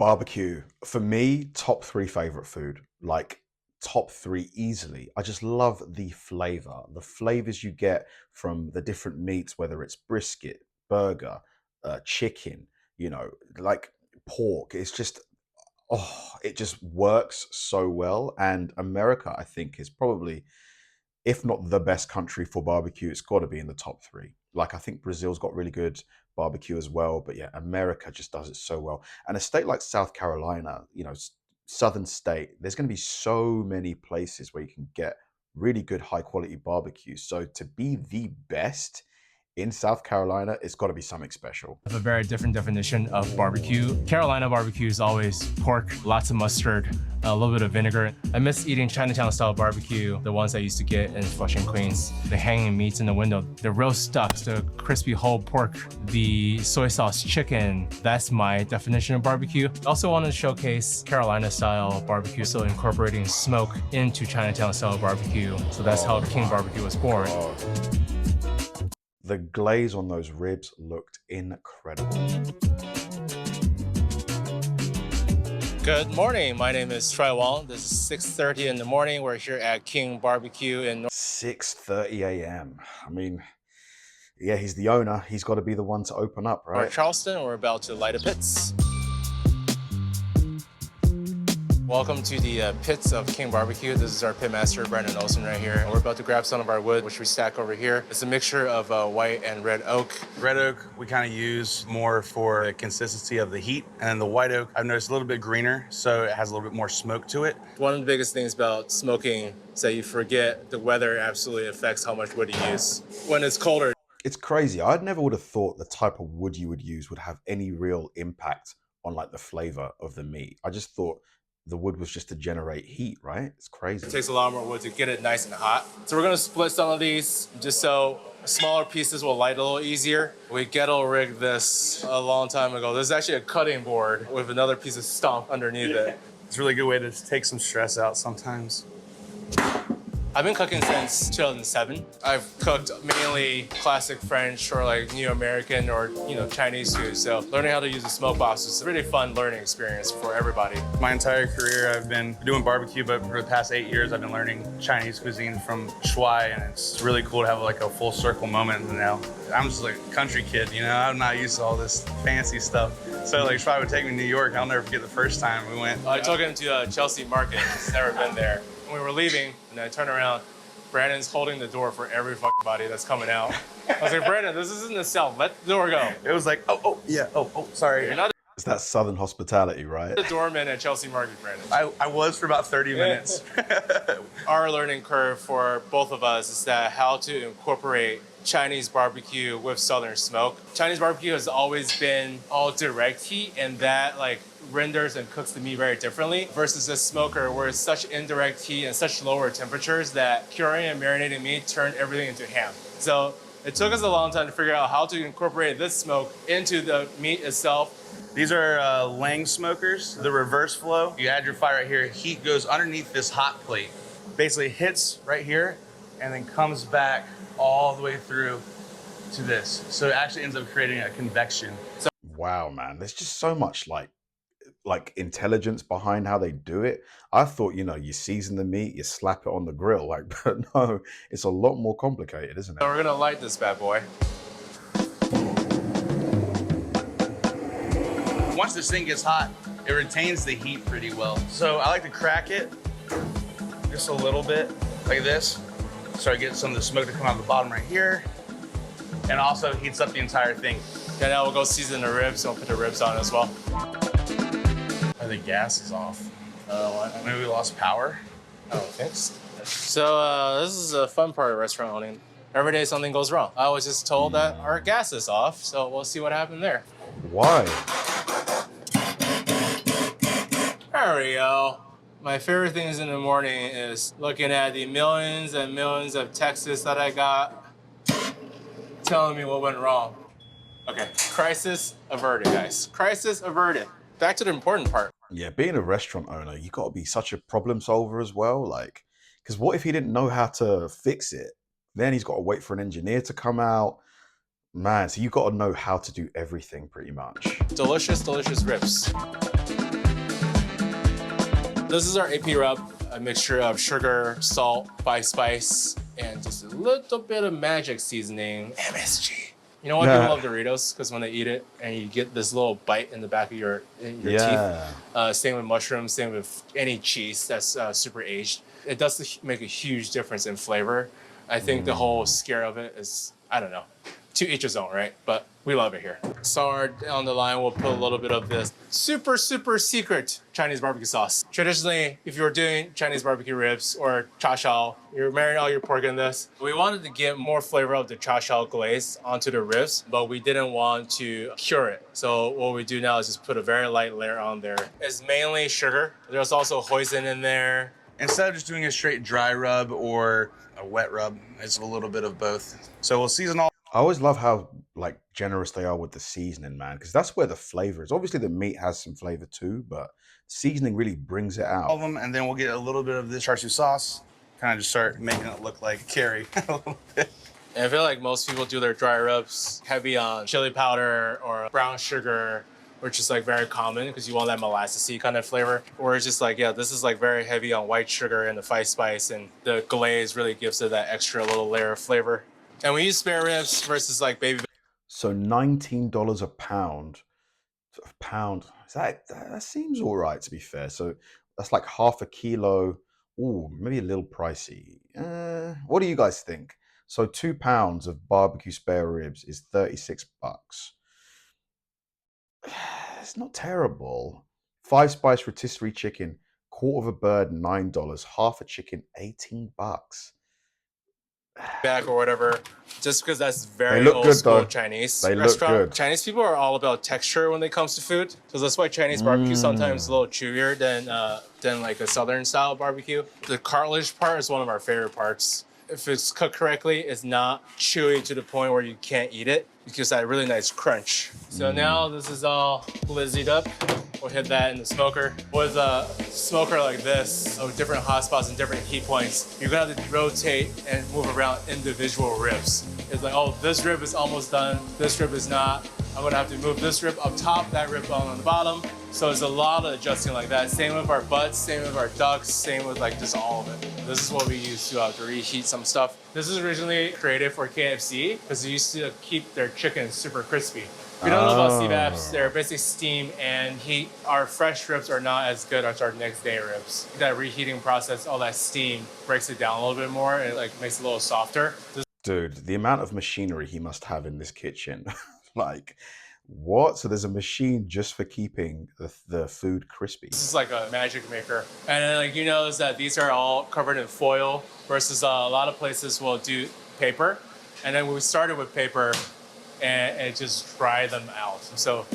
Barbecue, for me, top three favorite food, like top three easily. I just love the flavor, the flavors you get from the different meats, whether it's brisket, burger, chicken, like pork. It's just, oh, it just works so well. And America, I think, is probably, if not the best country for barbecue, it's got to be in the top three. Like, I think Brazil's got really good barbecue as well, but yeah, America just does it so well. And a state like South Carolina, southern state, there's going to be so many places where you can get really good, high quality barbecue. So to be the best in South Carolina, it's got to be something special. I have a very different definition of barbecue. Carolina barbecue is always pork, lots of mustard, a little bit of vinegar. I miss eating Chinatown style barbecue, the ones I used to get in Flushing, Queens. The hanging meats in the window, the roast ducks, the crispy whole pork, the soy sauce chicken. That's my definition of barbecue. I also want to showcase Carolina style barbecue, so incorporating smoke into Chinatown style barbecue. So that's how King BBQ was born. The glaze on those ribs looked incredible. Good morning, my name is Troy Wong. This is 6:30 in the morning. We're here at King BBQ in 6:30 a.m. I mean, yeah, he's the owner. He's got to be the one to open up, right? North Charleston. We're about to light a pits. Welcome to the pits of King BBQ. This is our pitmaster, Brandon Olson, right here. And we're about to grab some of our wood, which we stack over here. It's a mixture of white and red oak. Red oak, we kind of use more for the consistency of the heat. And then the white oak, I've noticed a little bit greener, so it has a little bit more smoke to it. One of the biggest things about smoking is that you forget the weather absolutely affects how much wood you use. When it's colder. It's crazy. I never would have thought the type of wood you would use would have any real impact on like the flavor of the meat. I just thought the wood was just to generate heat, right? It's crazy. It takes a lot more wood to get it nice and hot. So we're gonna split some of these just so smaller pieces will light a little easier. We ghetto rigged this a long time ago. This is actually a cutting board with another piece of stump underneath it. It's a really good way to take some stress out sometimes. I've been cooking since 2007. I've cooked mainly classic French or like New American or Chinese food. So learning how to use a smoke box is a really fun learning experience for everybody. My entire career I've been doing barbecue, but for the past 8 years I've been learning Chinese cuisine from Shuai, and it's really cool to have like a full circle moment now. I'm just like a country kid, I'm not used to all this fancy stuff. So like Shuai would take me to New York. I'll never forget the first time we went. I took him to Chelsea Market. He's never been there. We were leaving, and I turned around. Brandon's holding the door for every fucking body that's coming out. I was like, Brandon, this isn't the cell. Let the door go. It was like, sorry. You're not It's that Southern hospitality, right? the doorman at Chelsea Market, Brandon. I was for about 30 minutes. Our learning curve for both of us is that how to incorporate Chinese barbecue with Southern smoke. Chinese barbecue has always been all direct heat, and that like renders and cooks the meat very differently versus a smoker where it's such indirect heat and such lower temperatures that curing and marinating meat turned everything into ham. So it took us a long time to figure out how to incorporate this smoke into the meat itself. These are Lang smokers, the reverse flow. You add your fire right here, heat goes underneath this hot plate, basically hits right here and then comes back all the way through to this. So it actually ends up creating a convection. Wow, man. There's just so much like intelligence behind how they do it. I thought, you season the meat, you slap it on the grill, but no, it's a lot more complicated, isn't it? So we're gonna light this bad boy. Once this thing gets hot, it retains the heat pretty well. So I like to crack it just a little bit, like this. So I get some of the smoke to come out the bottom right here. And also heats up the entire thing. And now we'll go season the ribs, so we'll put the ribs on as well. The gas is off. What? Maybe we lost power. I don't think so. So this is a fun part of restaurant owning. Every day something goes wrong. I was just told that our gas is off, so we'll see what happened there. Why? There we go. My favorite things in the morning is looking at the millions and millions of texts that I got telling me what went wrong. Okay, crisis averted, guys. Crisis averted. Back to the important part. Yeah, being a restaurant owner, you got to be such a problem solver as well. Because what if he didn't know how to fix it? Then he's got to wait for an engineer to come out. Man, so you got to know how to do everything pretty much. Delicious, delicious ribs. This is our AP rub, a mixture of sugar, salt, 5-spice, and just a little bit of magic seasoning, MSG. You know why people love Doritos? Because when they eat it and you get this little bite in the back of your teeth. Same with mushrooms, same with any cheese that's super aged. It does make a huge difference in flavor. I think the whole scare of it is, I don't know, to each his own, right? But we love it here. Somewhere down the line, we'll put a little bit of this super, super secret Chinese barbecue sauce. Traditionally, if you were doing Chinese barbecue ribs or cha shao, you're marinating all your pork in this. We wanted to get more flavor of the cha shao glaze onto the ribs, but we didn't want to cure it. So what we do now is just put a very light layer on there. It's mainly sugar. There's also hoisin in there. Instead of just doing a straight dry rub or a wet rub, it's a little bit of both. So we'll season all. I always love how like generous they are with the seasoning, man, because that's where the flavor is. Obviously, the meat has some flavor too, but seasoning really brings it out. All of them, and then we'll get a little bit of this char siu sauce. Kind of just start making it look like curry a little bit. And I feel like most people do their dry rubs heavy on chili powder or brown sugar, which is like very common because you want that molassesy kind of flavor. Or it's just like, yeah, this is like very heavy on white sugar and the 5-spice, and the glaze really gives it that extra little layer of flavor. And we use spare ribs versus like baby. So $19 a pound. That seems all right, to be fair. So that's like half a kilo. Ooh, maybe a little pricey. What do you guys think? So 2 pounds of barbecue spare ribs is $36. It's not terrible. 5-spice rotisserie chicken, quarter of a bird, $9. Half a chicken, $18. Back or whatever, just because that's very look old good, school though. Chinese They look restaurant. good. Chinese people are all about texture when it comes to food, so that's why Chinese barbecue sometimes is a little chewier than like a southern style barbecue. The cartilage part is one of our favorite parts. If it's cooked correctly, it's not chewy to the point where you can't eat it. It gives that really nice crunch. So now this is all glazed up. We'll hit that in the smoker. With a smoker like this, with different hot spots and different heat points, you're gonna have to rotate and move around individual ribs. It's like, oh, this rib is almost done, this rib is not. I'm gonna have to move this rib up top, that rib on the bottom. So there's a lot of adjusting like that. Same with our butts, same with our ducks, same with like just all of it. This is what we use to reheat some stuff. This is originally created for KFC because they used to keep their chicken super crispy. If you don't know about CBAPs, they're basically steam and heat. Our fresh ribs are not as good as our next day ribs. That reheating process, all that steam breaks it down a little bit more and it like makes it a little softer. Dude, the amount of machinery he must have in this kitchen. Like, what? So there's a machine just for keeping the food crispy. This is like a magic maker. And then like you notice that these are all covered in foil versus a lot of places will do paper. And then we started with paper and just dry them out. So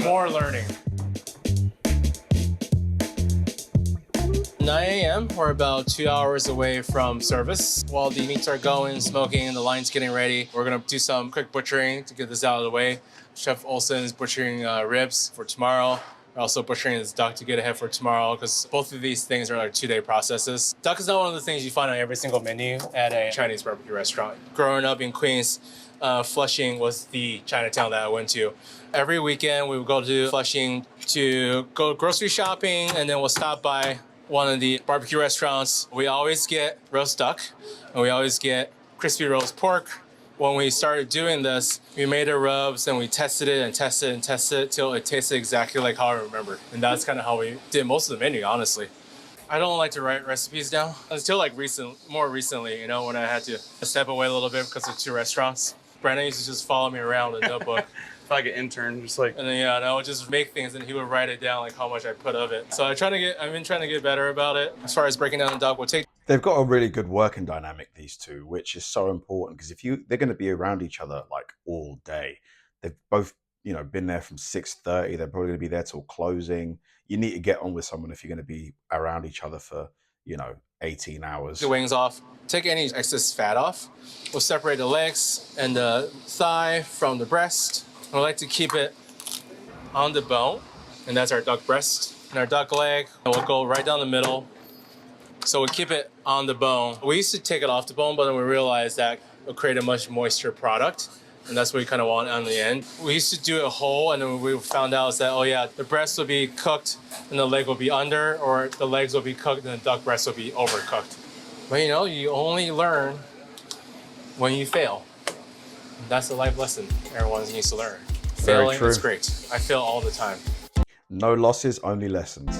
more learning. 9 a.m. We're about 2 hours away from service. While the meats are going, smoking, and the line's getting ready, we're gonna do some quick butchering to get this out of the way. Chef Olsen is butchering ribs for tomorrow. We're also butchering this duck to get ahead for tomorrow because both of these things are like 2-day processes. Duck is not one of the things you find on every single menu at a Chinese barbecue restaurant. Growing up in Queens, Flushing was the Chinatown that I went to. Every weekend we would go to Flushing to go grocery shopping, and then we'll stop by one of the barbecue restaurants. We always get roast duck and we always get crispy roast pork. When we started doing this, we made our rubs and we tested it and tested and tested till it tasted exactly like how I remember. And that's kind of how we did most of the menu, honestly. I don't like to write recipes down until like more recently, you know, when I had to step away a little bit because of 2 restaurants. Brandon used to just follow me around with a notebook. Like an intern, just like. And then and I would just make things and he would write it down like how much I put of it. So I've been trying to get better about it. As far as breaking down the duck, we'll take. They've got a really good working dynamic, these two, which is so important because they're going to be around each other like all day. They've both, been there from 6:30. They're probably going to be there till closing. You need to get on with someone if you're going to be around each other for, 18 hours. The wings off. Take any excess fat off. We'll separate the legs and the thigh from the breast. I like to keep it on the bone, and that's our duck breast. And our duck leg, and we'll go right down the middle. So we keep it on the bone. We used to take it off the bone, but then we realized that it'll create a much moisture product. and that's what we kind of want on the end. We used to do it whole, and then we found out that, oh yeah, the breast will be cooked and the leg will be under, or the legs will be cooked and the duck breast will be overcooked. But you only learn when you fail. That's the life lesson everyone needs to learn. Failing is great. I fail all the time. No losses, only lessons.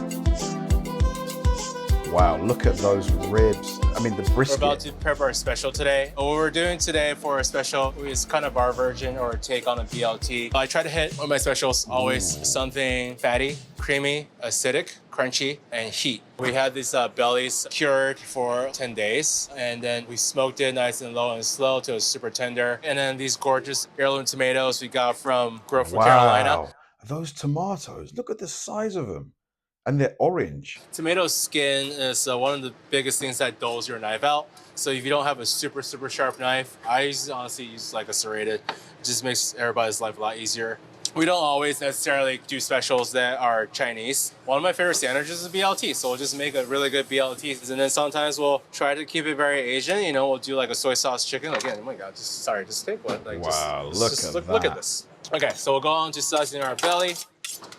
Wow, look at those ribs. I mean, the brisket. We're about to prep our special today. What we're doing today for a special is kind of our version or take on a BLT. I try to hit on my specials always something fatty, creamy, acidic, crunchy, and heat. We had these bellies cured for 10 days, and then we smoked it nice and low and slow till it's super tender. And then these gorgeous heirloom tomatoes we got from Grove, Carolina. Those tomatoes, look at the size of them. And they're orange. Tomato skin is one of the biggest things that dulls your knife out. So if you don't have a super sharp knife, I honestly use like a serrated. It just makes everybody's life a lot easier. We don't always necessarily do specials that are Chinese. One of my favorite sandwiches is BLT, so we'll just make a really good BLT. And then sometimes we'll try to keep it very Asian. We'll do like a soy sauce chicken. Again, oh my God, just take one. Like, wow, look at this. Okay, so we'll go on to slicing our belly.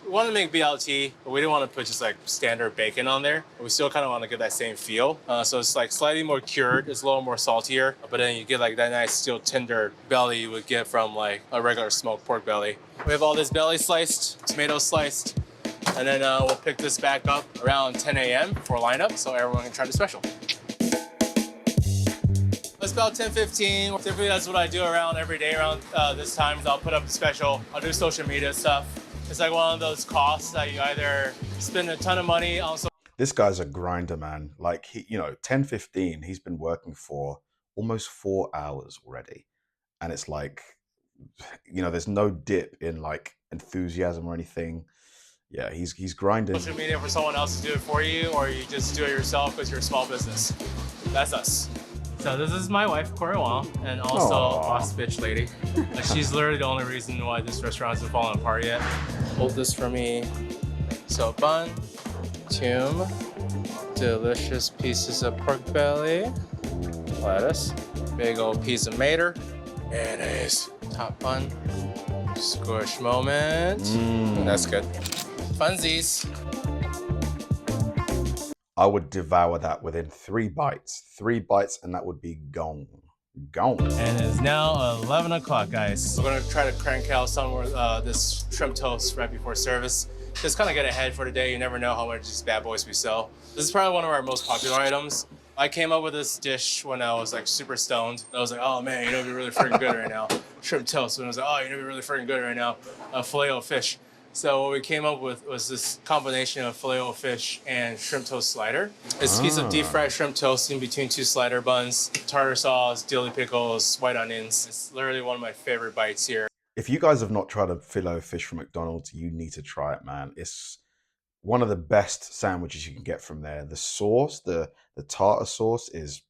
We want to make BLT, but we didn't want to put just like standard bacon on there. We still kind of want to give that same feel. So it's like slightly more cured. It's a little more saltier, but then you get like that nice still tender belly you would get from like a regular smoked pork belly. We have all this belly sliced, tomato sliced, and then we'll pick this back up around 10 a.m. for lineup so everyone can try the special. It's about 10:15. Typically that's what I do around every day around this time is I'll put up the special. I'll do social media stuff. It's like one of those costs that you either spend a ton of money on. This guy's a grinder, man. Like, 10:15, he's been working for almost 4 hours already. And it's like, there's no dip in like enthusiasm or anything. Yeah, he's grinding. Social media for someone else to do it for you, or you just do it yourself because you're a small business. That's us. So this is my wife, Corey Wong, and also boss bitch lady. She's literally the only reason why this restaurant hasn't fallen apart yet. Hold this for me. So bun, tune, delicious pieces of pork belly, lettuce, big old piece of mater, mayonnaise, top bun, squish moment. That's good. Funsies. I would devour that within 3 bites. 3 bites and that would be gone. Gone. And it's now 11 o'clock, guys. We're gonna try to crank out some of this shrimp toast right before service. Just kind of get ahead for the day. You never know how much these bad boys we sell. This is probably one of our most popular items. I came up with this dish when I was like super stoned. I was like, oh man, it'd be really freaking good right now. Shrimp toast. And I was like, oh, it'd be really freaking good right now. Filet-O-Fish. So what we came up with was this combination of Filet-O-Fish and shrimp toast slider. It's a piece of deep fried shrimp toast in between 2 slider buns, tartar sauce, dill pickles, white onions. It's literally one of my favorite bites here. If you guys have not tried a Filet-O-Fish from McDonald's, you need to try it, man. It's one of the best sandwiches you can get from there. The sauce, the tartar sauce is,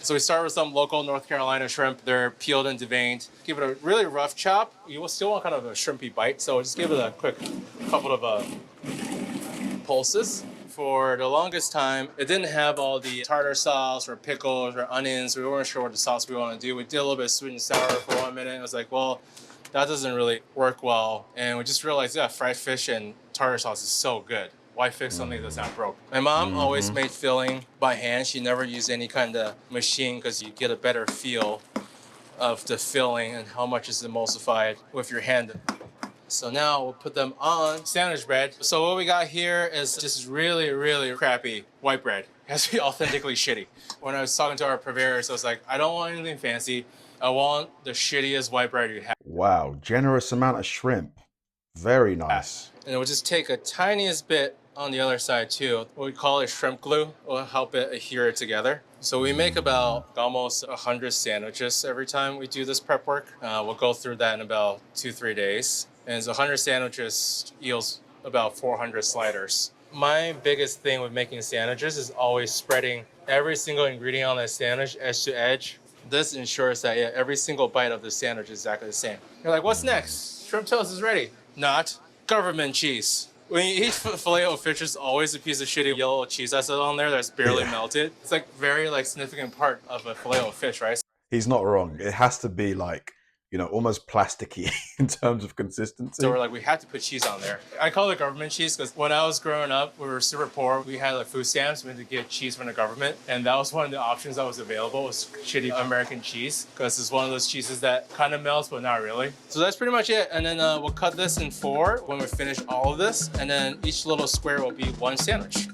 So we start with some local North Carolina shrimp. They're peeled and deveined. Give it a really rough chop. You will still want kind of a shrimpy bite, so just give it a quick couple of pulses. For the longest time, it didn't have all the tartar sauce or pickles or onions. We weren't sure what the sauce we want to do. We did a little bit of sweet and sour for 1 minute. I was like, well, that doesn't really work well. And we just realized, yeah, fried fish and tartar sauce is so good. Why fix something that's not broke? My mom always made filling by hand. She never used any kind of machine because you get a better feel of the filling and how much is emulsified with your hand. So now we'll put them on sandwich bread. So what we got here is just really, really crappy white bread. It has to be authentically shitty. When I was talking to our purveyors, I was like, I don't want anything fancy. I want the shittiest white bread you have. wow, generous amount of shrimp. Very nice. And we'll just take a tiniest bit on the other side too. What we call it shrimp glue will help it adhere together. So we make about almost 100 sandwiches every time we do this prep work. We'll go through that in about 2-3 days. And so 100 sandwiches yields about 400 sliders. My biggest thing with making sandwiches is always spreading every single ingredient on that sandwich edge to edge. This ensures that every single bite of the sandwich is exactly the same. You're like, what's next? Shrimp toast is ready. Not. Government cheese. When you eat Filet-O-Fish, there's always a piece of shitty yellow cheese that's on there that's barely melted. It's like very significant part of a Filet-O-Fish, right? He's not wrong. It has to be like you know, almost plasticky in terms of consistency. So we're like, we have to put cheese on there. I call it government cheese because when I was growing up, we were super poor. We had like food stamps. We had to get cheese from the government. And that was one of the options that was available, was shitty American cheese, because it's one of those cheeses that kind of melts, but not really. So that's pretty much it. And then we'll cut this in 4 when we finish all of this. And then each little square will be 1 sandwich.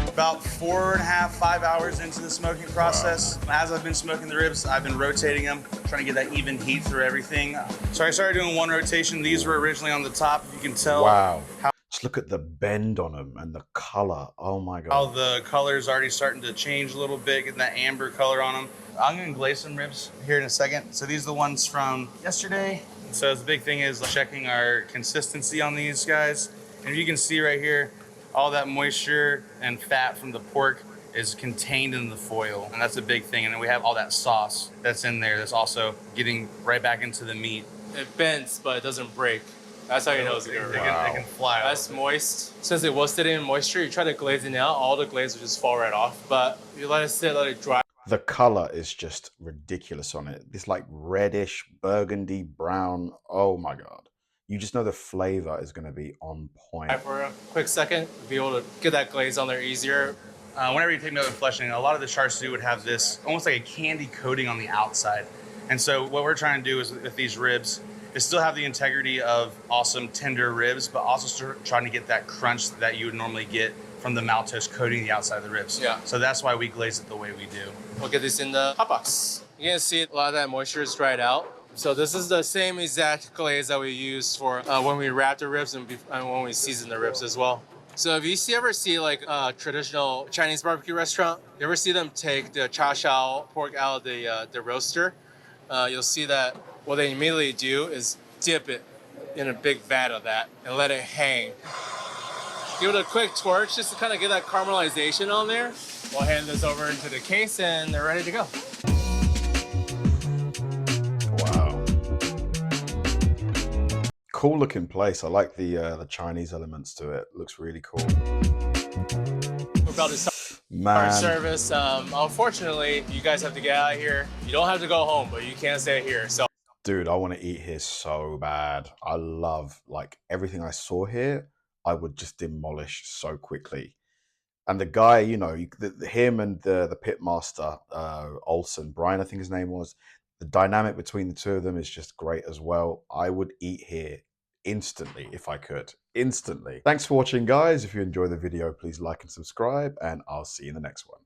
About 4.5, 5 hours into the smoking process. Wow. As I've been smoking the ribs, I've been rotating them, trying to get that even heat through everything. So I started doing 1 rotation. These were originally on the top, if you can tell. Wow. Just look at the bend on them and the color. Oh my God. How the color's already starting to change a little bit, getting that amber color on them. I'm gonna glaze some ribs here in a second. So these are the ones from yesterday. So the big thing is checking our consistency on these guys. And you can see right here, all that moisture and fat from the pork is contained in the foil, and that's a big thing. And then we have all that sauce that's in there that's also getting right back into the meat. It bends, but it doesn't break. That's how you know it's good. It can fly. That's moist. Since it was sitting in moisture, you try to glaze it out, all the glaze will just fall right off. But you let it sit, let it dry. The color is just ridiculous on it. This like reddish, burgundy, brown. Oh my God. You just know the flavor is going to be on point. For a quick second, be able to get that glaze on there easier. Whenever you take another fleshing, a lot of the char siu would have this almost like a candy coating on the outside. And so what we're trying to do is with these ribs is still have the integrity of awesome tender ribs, but also trying to get that crunch that you would normally get from the maltose coating the outside of the ribs. Yeah. So that's why we glaze it the way we do. We'll get this in the hot box. You can see a lot of that moisture is dried out. So this is the same exact glaze that we use for when we wrap the ribs and when we season the ribs as well. So if you ever see like a traditional Chinese barbecue restaurant, you ever see them take the cha shao pork out of the roaster, you'll see that what they immediately do is dip it in a big vat of that and let it hang. Give it a quick torch just to kind of get that caramelization on there. We'll hand this over into the case and they're ready to go. Cool looking place. I like the Chinese elements to it. Looks really cool. We're about to start our service. Unfortunately, you guys have to get out of here. You don't have to go home, but you can stay here. So, dude, I want to eat here so bad. I love like everything I saw here. I would just demolish so quickly. And the guy, you know, him and the pitmaster, Olsen, Brian, I think his name was. The dynamic between the two of them is just great as well. I would eat here instantly if I could. Instantly. Thanks for watching, guys. If you enjoyed the video, please like and subscribe, and I'll see you in the next one.